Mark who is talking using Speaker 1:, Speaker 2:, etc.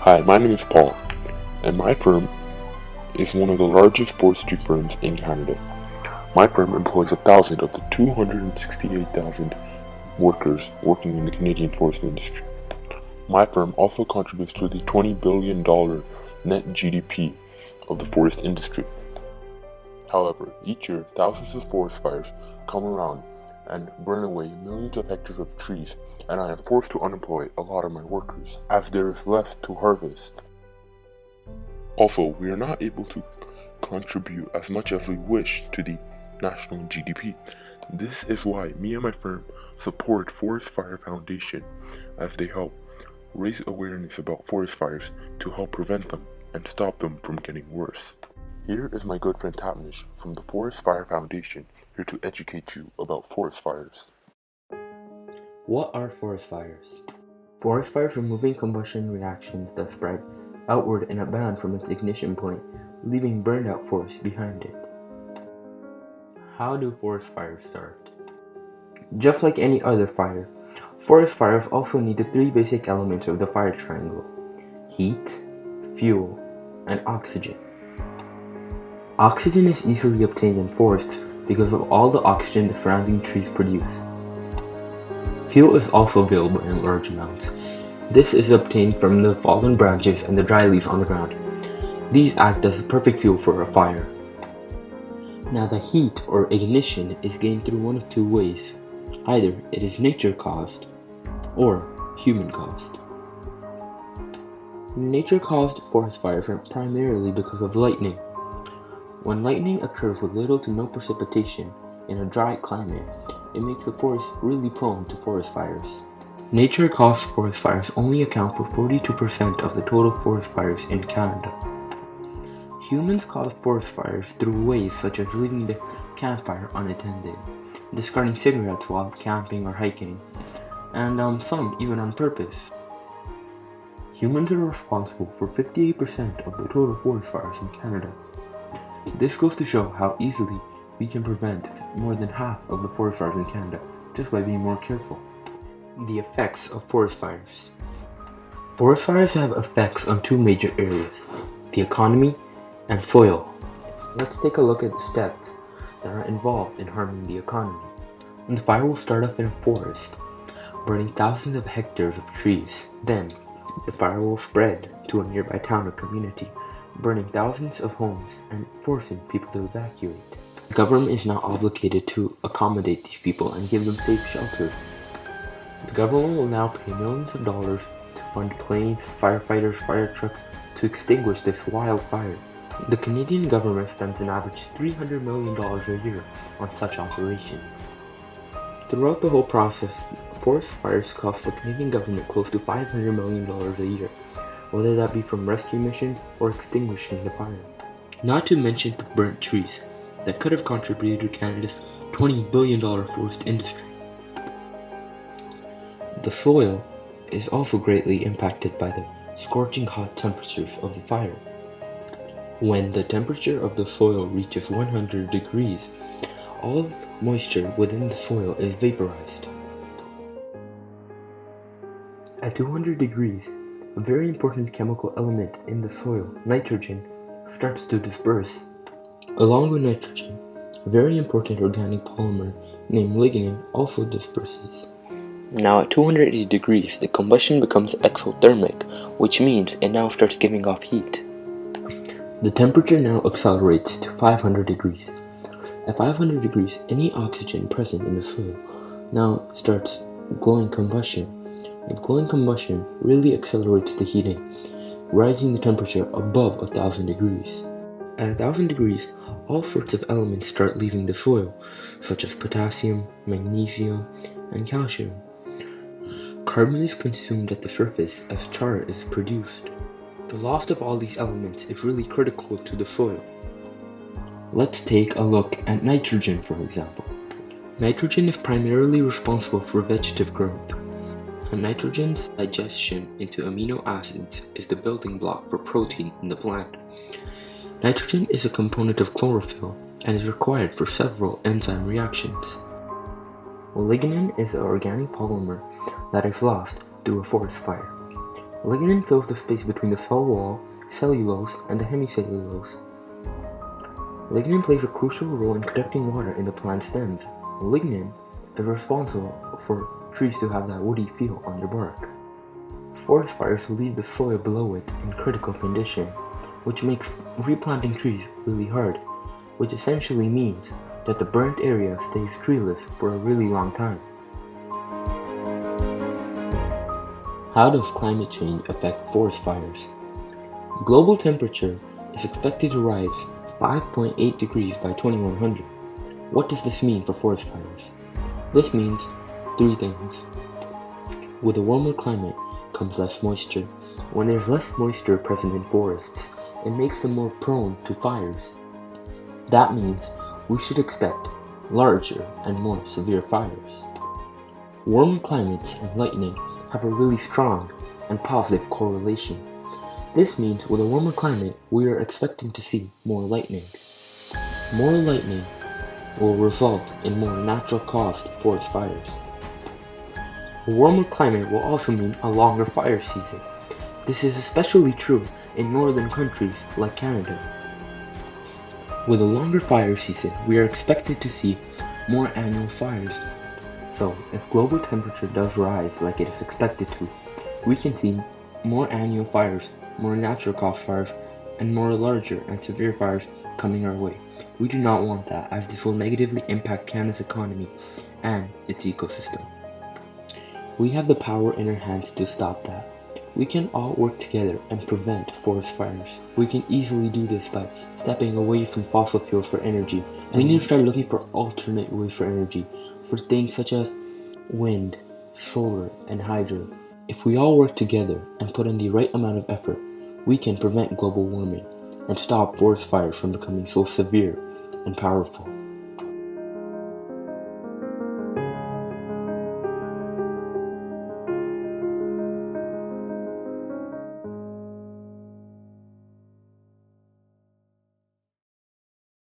Speaker 1: Hi, my name is Paul, and my firm is one of the largest forestry firms in Canada. My firm employs 1,000 of the 268,000 workers working in the Canadian forest industry. My firm also contributes to the $20 billion net GDP of the forest industry. However, each year, thousands of forest fires come around and burn away millions of hectares of trees, and I am forced to unemploy a lot of my workers, as there is less to harvest. Also, we are not able to contribute as much as we wish to the national GDP. This is why me and my firm support Forest Fire Foundation, as they help raise awareness about forest fires to help prevent them and stop them from getting worse. Here is my good friend Tapnish from the Forest Fire Foundation, here to educate you about forest fires.
Speaker 2: What are forest fires? Forest fires are moving combustion reactions that spread outward in a band from its ignition point, leaving burned out forest behind it. How do forest fires start? Just like any other fire, forest fires also need the three basic elements of the fire triangle: heat, fuel, and oxygen. Oxygen is easily obtained in forests because of all the oxygen the surrounding trees produce. Fuel is also available in large amounts. This is obtained from the fallen branches and the dry leaves on the ground. These act as the perfect fuel for a fire. Now the heat or ignition is gained through one of two ways. Either it is nature-caused or human-caused. Nature-caused forest fires are primarily because of lightning. When lightning occurs with little to no precipitation in a dry climate, it makes the forest really prone to forest fires. Nature-caused forest fires only account for 42% of the total forest fires in Canada. Humans cause forest fires through ways such as leaving the campfire unattended, discarding cigarettes while camping or hiking, and some even on purpose. Humans are responsible for 58% of the total forest fires in Canada. This goes to show how easily we can prevent more than half of the forest fires in Canada just by being more careful. The effects of forest fires. Forest fires have effects on two major areas: the economy and soil. Let's take a look at the steps that are involved in harming the economy. The fire will start off in a forest, burning thousands of hectares of trees. Then, the fire will spread to a nearby town or community, burning thousands of homes and forcing people to evacuate. The government is now obligated to accommodate these people and give them safe shelter. The government will now pay millions of dollars to fund planes, firefighters, fire trucks to extinguish this wildfire. The Canadian government spends an average $300 million a year on such operations. Throughout the whole process, forest fires cost the Canadian government close to $500 million a year, whether that be from rescue missions or extinguishing the fire. Not to mention the burnt trees that could have contributed to Canada's $20 billion forest industry. The soil is also greatly impacted by the scorching hot temperatures of the fire. When the temperature of the soil reaches 100 degrees, all moisture within the soil is vaporized. At 200 degrees, a very important chemical element in the soil, nitrogen, starts to disperse. Along with nitrogen, a very important organic polymer named lignin also disperses. Now at 280 degrees, the combustion becomes exothermic, which means it now starts giving off heat. The temperature now accelerates to 500 degrees. At 500 degrees, any oxygen present in the soil now starts glowing combustion. And glowing combustion really accelerates the heating, rising the temperature above 1,000 degrees. At 1,000 degrees, all sorts of elements start leaving the soil, such as potassium, magnesium, and calcium. Carbon is consumed at the surface as char is produced. The loss of all these elements is really critical to the soil. Let's take a look at nitrogen, for example. Nitrogen is primarily responsible for vegetative growth. And nitrogen's digestion into amino acids is the building block for protein in the plant. Nitrogen is a component of chlorophyll and is required for several enzyme reactions. Lignin is an organic polymer that is lost through a forest fire. Lignin fills the space between the cell wall, cellulose, and the hemicellulose. Lignin plays a crucial role in conducting water in the plant stems. Lignin is responsible for trees to have that woody feel on their bark. Forest fires leave the soil below it in critical condition, which makes replanting trees really hard, which essentially means that the burnt area stays treeless for a really long time. How does climate change affect forest fires? Global temperature is expected to rise 5.8 degrees by 2100. What does this mean for forest fires? This means three things. With a warmer climate comes less moisture. When there's less moisture present in forests, it makes them more prone to fires. That means we should expect larger and more severe fires. Warmer climates and lightning have a really strong and positive correlation. This means with a warmer climate, we are expecting to see more lightning. More lightning will result in more natural caused forest fires. A warmer climate will also mean a longer fire season. This is especially true in northern countries like Canada. With a longer fire season, we are expected to see more annual fires. So, if global temperature does rise like it is expected to, we can see more annual fires, more natural cause fires, and more larger and severe fires coming our way. We do not want that, as this will negatively impact Canada's economy and its ecosystem. We have the power in our hands to stop that. We can all work together and prevent forest fires. We can easily do this by stepping away from fossil fuels for energy. We need to start looking for alternate ways for energy, for things such as wind, solar, and hydro. If we all work together and put in the right amount of effort, we can prevent global warming and stop forest fires from becoming so severe and powerful.